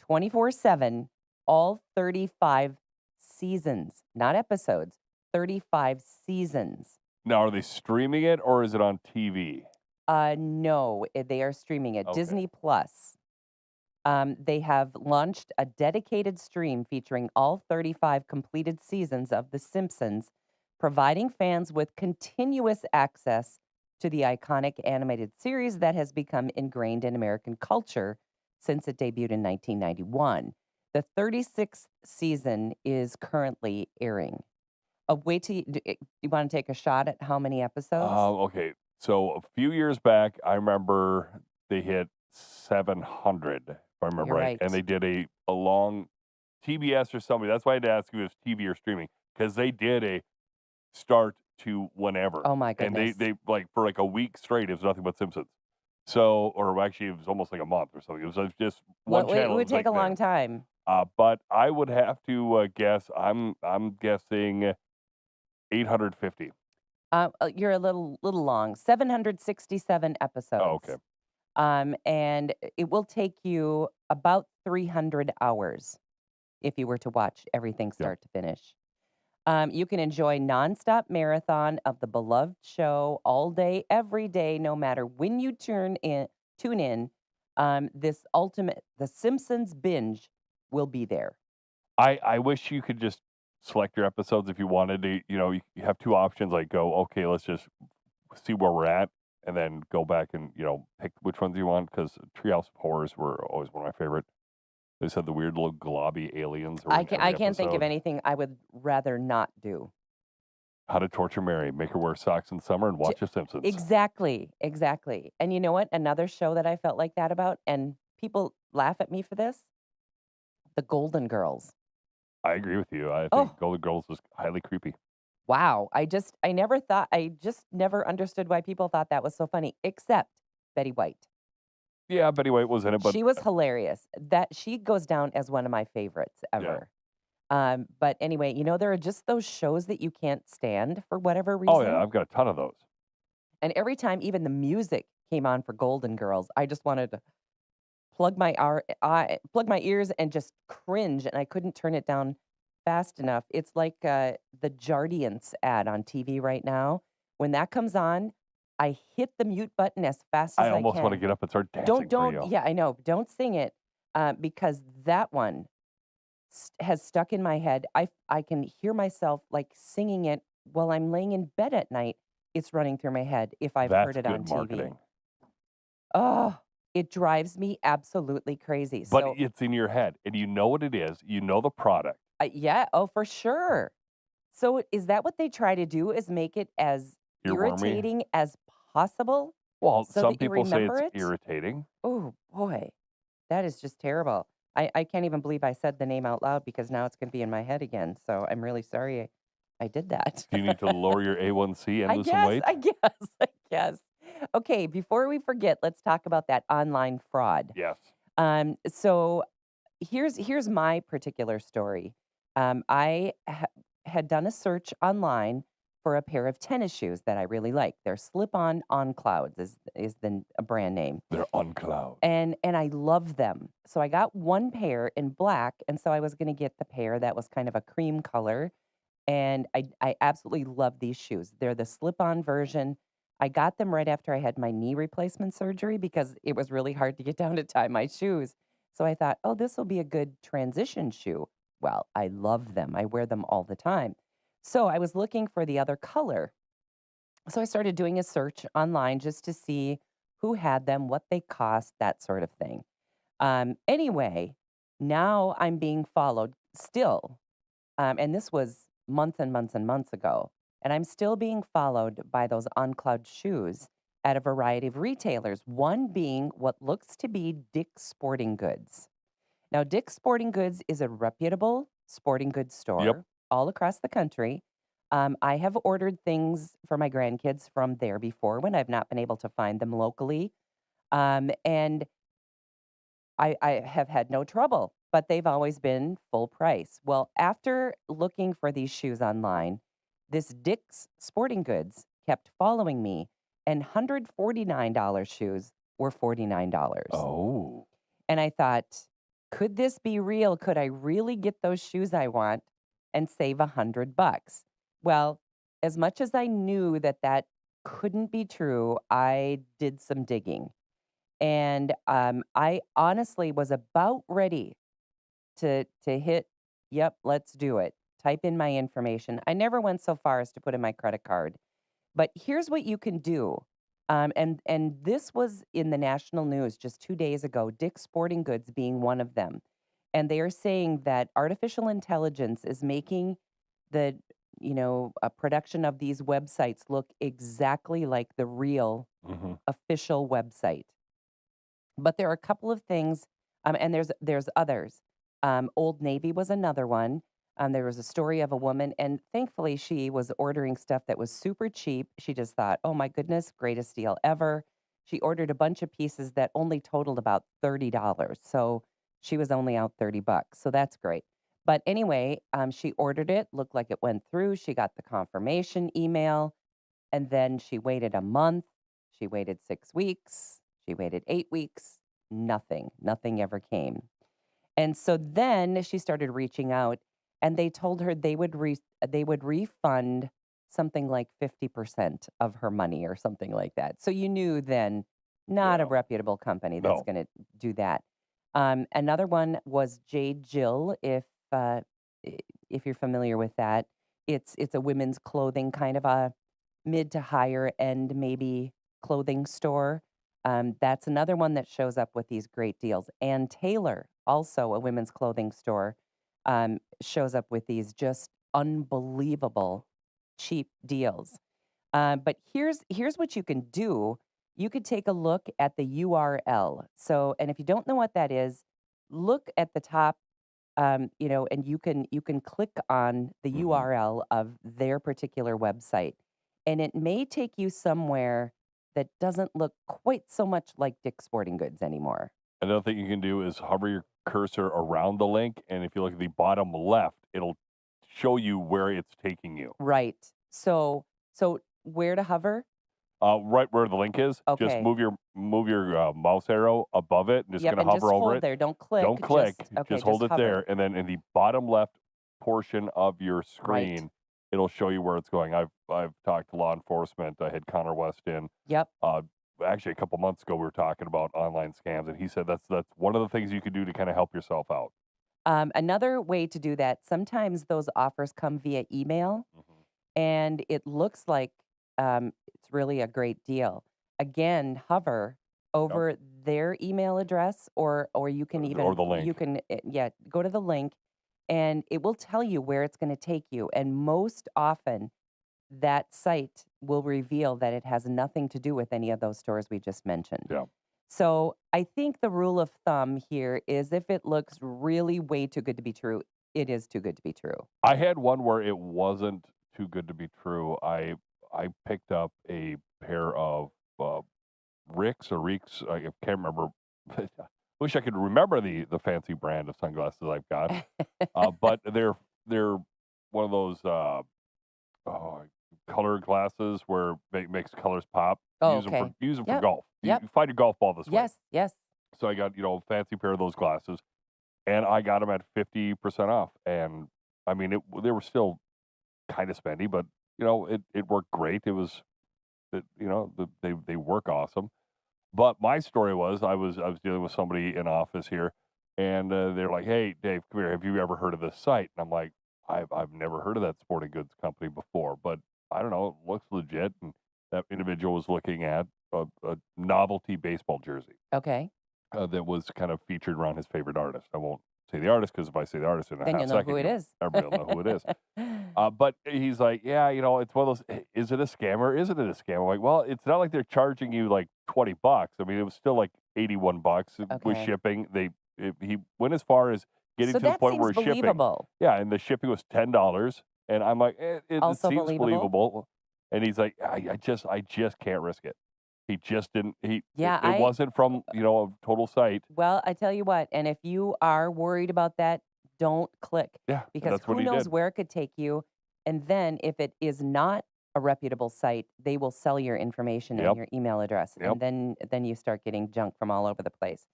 Speaker 8: 24/7, all 35 seasons, not episodes, 35 seasons.
Speaker 7: Now, are they streaming it or is it on TV?
Speaker 8: No, they are streaming it.
Speaker 7: Okay.
Speaker 8: Disney Plus. They have launched a dedicated stream featuring all 35 completed seasons of The Simpsons, providing fans with continuous access to the iconic animated series that has become ingrained in American culture since it debuted in 1991. The 36th season is currently airing. Wait till you want to take a shot at how many episodes?
Speaker 7: Okay. So a few years back, I remember they hit 700, if I remember
Speaker 8: You're right.
Speaker 7: And they did a long TBS or somebody. That's why I had to ask you if it's TV or streaming, because they did a start to whenever.
Speaker 8: Oh my
Speaker 7: And
Speaker 8: goodness.
Speaker 7: they for like a week straight, it was nothing but Simpsons. So, or actually, it was almost like a month or something. It was just one
Speaker 8: Well,
Speaker 7: channel.
Speaker 8: it would take a long time.
Speaker 7: But I would have to guess. I'm guessing 850.
Speaker 8: You're a little long. 767 episodes.
Speaker 7: Oh, okay.
Speaker 8: And it will take you about 300 hours if you were to watch everything
Speaker 7: Yep.
Speaker 8: start to finish. You can enjoy nonstop marathon of the beloved show all day, every day, no matter when you tune in. This ultimate, The Simpsons binge will be there.
Speaker 7: I wish you could just select your episodes if you wanted to. You have two options, like go, okay, let's just see where we're at, and then go back and, pick which ones you want, because Treehouse of Horrors were always one of my favorite. They said the weird little globby aliens were in every
Speaker 8: I can't think of
Speaker 7: episode.
Speaker 8: anything I would rather not do.
Speaker 7: How to Torture Mary, make her wear socks in summer and watch The Simpsons.
Speaker 8: Exactly. And you know what? Another show that I felt like that about, and people laugh at me for this, The Golden Girls.
Speaker 7: I agree with you. I think
Speaker 8: Oh,
Speaker 7: Golden Girls was highly creepy.
Speaker 8: wow. I just never understood why people thought that was so funny, except Betty White.
Speaker 7: Yeah, Betty White was in it, but
Speaker 8: She was hilarious. That she goes down as one of my favorites
Speaker 7: yeah.
Speaker 8: ever. But anyway, there are just those shows that you can't stand for whatever
Speaker 7: Oh yeah,
Speaker 8: reason.
Speaker 7: I've got a ton of those.
Speaker 8: And every time even the music came on for Golden Girls, I just wanted to plug my ears and just cringe, and I couldn't turn it down fast enough. It's like the Jardiance ad on TV right now. When that comes on, I hit the mute button as fast as
Speaker 7: I
Speaker 8: I
Speaker 7: almost want to
Speaker 8: can.
Speaker 7: get up and start dancing for you.
Speaker 8: Yeah, I know. Don't sing it because that one has stuck in my head. I can hear myself like singing it while I'm laying in bed at night. It's running through my head if I've
Speaker 7: That's
Speaker 8: heard it on
Speaker 7: good
Speaker 8: TV.
Speaker 7: marketing.
Speaker 8: Oh, it drives me absolutely crazy.
Speaker 7: But
Speaker 8: So,
Speaker 7: it's in your head, and you know what it is. You know the product.
Speaker 8: yeah, oh, for sure. So, is that what they try to do? Is make it as
Speaker 7: Earwormy.
Speaker 8: irritating as possible
Speaker 7: Well,
Speaker 8: so
Speaker 7: some
Speaker 8: that you
Speaker 7: people say
Speaker 8: remember
Speaker 7: it's
Speaker 8: it?
Speaker 7: irritating.
Speaker 8: Oh, boy. That is just terrible. I can't even believe I said the name out loud because now it's going to be in my head again. So, I'm really sorry I did that.
Speaker 7: Do you need to lower your A1C and lose some weight?
Speaker 8: I guess. Okay, before we forget, let's talk about that online fraud.
Speaker 7: Yes.
Speaker 8: So here's my particular story. I had done a search online for a pair of tennis shoes that I really like. They're Slip-On On Clouds is a brand name.
Speaker 7: They're on cloud.
Speaker 8: And I love them. So I got one pair in black, and so I was going to get the pair that was kind of a cream color. And I absolutely love these shoes. They're the slip-on version. I got them right after I had my knee replacement surgery because it was really hard to get down to tie my shoes. So I thought, oh, this will be a good transition shoe. Well, I love them. I wear them all the time. So I was looking for the other color. So I started doing a search online just to see who had them, what they cost, that sort of thing. Anyway, now I'm being followed still. And this was months and months and months ago. And I'm still being followed by those OnCloud shoes at a variety of retailers, one being what looks to be Dick's Sporting Goods. Now, Dick's Sporting Goods is a reputable sporting goods store all across the country. I have ordered things for my grandkids from there before when I've not been able to find them locally. And I have had no trouble, but they've always been full price. Well, after looking for these shoes online, this Dick's Sporting Goods kept following me, and $149 shoes were $49.
Speaker 7: Oh.
Speaker 8: And I thought, could this be real? Could I really get those shoes I want and save $100? Well, as much as I knew that couldn't be true, I did some digging. And I honestly was about ready to hit, yep, let's do it. Type in my information. I never went so far as to put in my credit card. But here's what you can do. And this was in the national news just 2 days ago, Dick's Sporting Goods being one of them. And they are saying that artificial intelligence is making the, a production of these websites look exactly like the real official website. But there are a couple of things, and there's others. Old Navy was another one. There was a story of a woman, and thankfully she was ordering stuff that was super cheap. She just thought, oh my goodness, greatest deal ever. She ordered a bunch of pieces that only totaled about $30. So she was only out $30. So that's great. But anyway, she ordered it, looked like it went through. She got the confirmation email, and then she waited a month. She waited 6 weeks. She waited 8 weeks. Nothing ever came. And so then she started reaching out, and they told her they would refund something like 50% of her money or something like that. So you knew then, not a reputable company that's
Speaker 7: No.
Speaker 8: going to do that. Another one was Jade Jill, if you're familiar with that. It's a women's clothing, kind of a mid to higher end maybe clothing store. That's another one that shows up with these great deals. And Taylor, also a women's clothing store, shows up with these just unbelievable cheap deals. But here's what you can do. You could take a look at the URL. So, and if you don't know what that is, look at the top, and you can click on the URL of their particular website, and it may take you somewhere that doesn't look quite so much like Dick's Sporting Goods anymore.
Speaker 7: Another thing you can do is hover your cursor around the link, and if you look at the bottom left, it'll show you where it's taking you.
Speaker 8: Right. So where to hover?
Speaker 7: Right where the link is.
Speaker 8: Okay.
Speaker 7: Just move your mouse arrow above it, and just
Speaker 8: Yep,
Speaker 7: gonna
Speaker 8: and just
Speaker 7: hover over
Speaker 8: hold
Speaker 7: it.
Speaker 8: there. Don't click.
Speaker 7: Don't click.
Speaker 8: Okay,
Speaker 7: Just hold
Speaker 8: just
Speaker 7: it there,
Speaker 8: hover.
Speaker 7: and then in the bottom left portion of your
Speaker 8: Right.
Speaker 7: screen, it'll show you where it's going. I've talked to law enforcement. I had Connor West in.
Speaker 8: Yep.
Speaker 7: Actually, a couple months ago, we were talking about online scams, and he said that's one of the things you could do to kind of help yourself out.
Speaker 8: Another way to do that, sometimes those offers come via email, and it looks like it's really a great deal. Again, hover over their email address, or you can even
Speaker 7: Or the link.
Speaker 8: you can go to the link, and it will tell you where it's going to take you. And most often, that site will reveal that it has nothing to do with any of those stores we just mentioned.
Speaker 7: Yeah.
Speaker 8: So I think the rule of thumb here is if it looks really way too good to be true, it is too good to be true.
Speaker 7: I had one where it wasn't too good to be true. I picked up a pair of Reeks. I can't remember. Wish I could remember the fancy brand of sunglasses I've got. But they're one of those color glasses where it makes colors pop.
Speaker 8: Oh,
Speaker 7: use
Speaker 8: okay.
Speaker 7: them for
Speaker 8: Yep.
Speaker 7: golf.
Speaker 8: Yep.
Speaker 7: You find your golf ball this way.
Speaker 8: Yes.
Speaker 7: So I got a fancy pair of those glasses, and I got them at 50% off. And I mean, they were still kind of spendy, but it worked great. It was, they work awesome. But my story was I was dealing with somebody in office here, and they're like, "Hey, Dave, come here. Have you ever heard of this site?" And I'm like, "I've never heard of that sporting goods company before, but I don't know. It looks legit." And that individual was looking at a novelty baseball jersey.
Speaker 8: Okay.
Speaker 7: That was kind of featured around his favorite artist. I won't say the artist because if I say the artist in a
Speaker 8: Then
Speaker 7: half
Speaker 8: you'll know
Speaker 7: second,
Speaker 8: who it is.
Speaker 7: everybody will know who it is. But he's like, yeah, it's one of those. Is it a scam or isn't it a scam? I'm like, well, it's not like they're charging you like $20. I mean, it was still like $81 with
Speaker 8: Okay.
Speaker 7: shipping. He went as far as getting
Speaker 8: So
Speaker 7: to the
Speaker 8: that
Speaker 7: point where
Speaker 8: seems
Speaker 7: shipping.
Speaker 8: believable.
Speaker 7: Yeah, and the shipping was $10, and I'm like, it
Speaker 8: Also
Speaker 7: seems
Speaker 8: believable.
Speaker 7: believable. And he's like, I just can't risk it. He just didn't.
Speaker 8: Yeah,
Speaker 7: It wasn't from a total site.
Speaker 8: Well, I tell you what, and if you are worried about that, don't click.
Speaker 7: Yeah,
Speaker 8: Because
Speaker 7: that's what
Speaker 8: who
Speaker 7: he
Speaker 8: knows
Speaker 7: did.
Speaker 8: where it could take you. And then if it is not a reputable site, they will sell your information and
Speaker 7: Yep.
Speaker 8: your email address.
Speaker 7: Yep.
Speaker 8: And then you start getting junk from all over the place.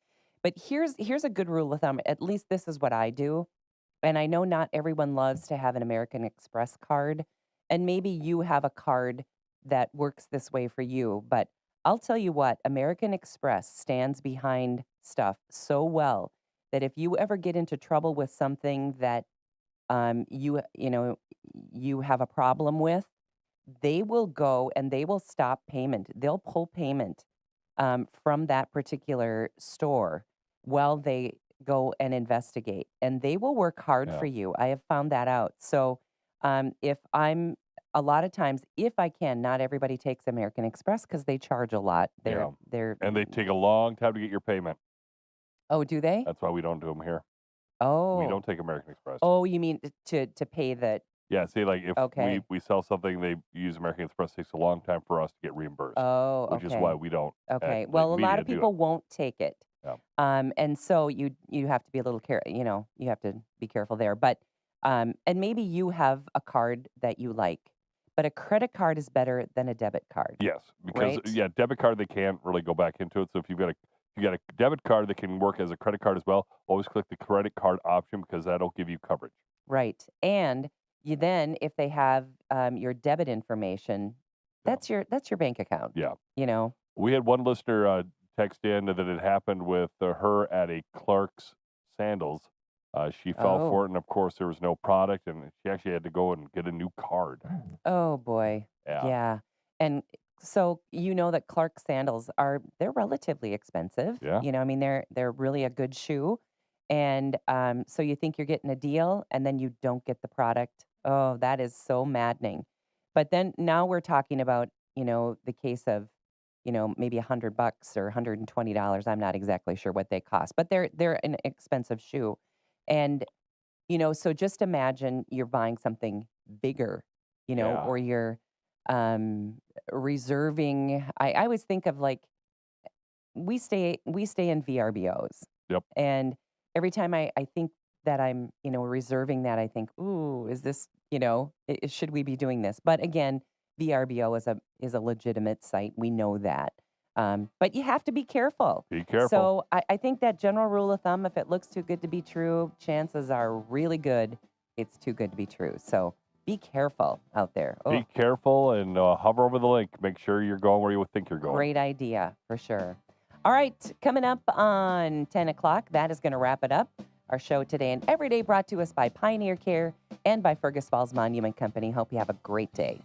Speaker 8: But here's a good rule of thumb. At least this is what I do. And I know not everyone loves to have an American Express card. And maybe you have a card that works this way for you. But I'll tell you what, American Express stands behind stuff so well that if you ever get into trouble with something that you have a problem with, they will go and they will stop payment. They'll pull payment from that particular store while they go and investigate, and they will work hard
Speaker 7: Yeah.
Speaker 8: for you. I have found that out. So if I'm a lot of times, if I can, not everybody takes American Express because they charge a lot. They're
Speaker 7: And they take a long time to get your payment.
Speaker 8: Oh, do they?
Speaker 7: That's why we don't do them here.
Speaker 8: Oh.
Speaker 7: We don't take American Express.
Speaker 8: Oh, you mean to pay the
Speaker 7: Yeah, see, like if
Speaker 8: Okay.
Speaker 7: we sell something, they use American Express. It takes a long time for us to get reimbursed.
Speaker 8: Oh,
Speaker 7: Which is
Speaker 8: okay.
Speaker 7: why we don't.
Speaker 8: Okay. Well, a lot of people won't take it.
Speaker 7: Yeah.
Speaker 8: And so you have to be a little you have to be careful there. But and maybe you have a card that you like, but a credit card is better than a debit card.
Speaker 7: Yes, because
Speaker 8: Right?
Speaker 7: debit card they can't really go back into it. So if you've got a you got a debit card that can work as a credit card as well, always click the credit card option because that'll give you coverage.
Speaker 8: Right. And you then, if they have your debit information, that's your bank account.
Speaker 7: Yeah.
Speaker 8: You know.
Speaker 7: We had one listener text in that it happened with her at a Clark's Sandals. She fell for it, and of course there was no product, and she actually had to go and get a new card.
Speaker 8: Oh boy.
Speaker 7: Yeah.
Speaker 8: Yeah. And so you know that Clark sandals they're relatively expensive.
Speaker 7: Yeah.
Speaker 8: You know, I mean they're really a good shoe. And so you think you're getting a deal and then you don't get the product. Oh, that is so maddening. But then now we're talking about, the case of, maybe $100 or $120. I'm not exactly sure what they cost, but they're an expensive shoe. And, so just imagine you're buying something bigger,
Speaker 7: Yeah.
Speaker 8: or you're reserving. I always think of like we stay in VRBOs.
Speaker 7: Yep.
Speaker 8: And every time I think that I'm, reserving that, I think, ooh, is this, should we be doing this? But again, VRBO is a legitimate site. We know that. But you have to be careful.
Speaker 7: Be careful.
Speaker 8: So I think that general rule of thumb, if it looks too good to be true, chances are really good it's too good to be true. So be careful out there. Oh,
Speaker 7: Be careful and hover over the link. Make sure you're going where you would think you're going.
Speaker 8: great idea, for sure. All right, coming up on 10 o'clock, that is going to wrap it up. Our show today and every day brought to us by Pioneer Care and by Fergus Falls Monument Company. Hope you have a great day.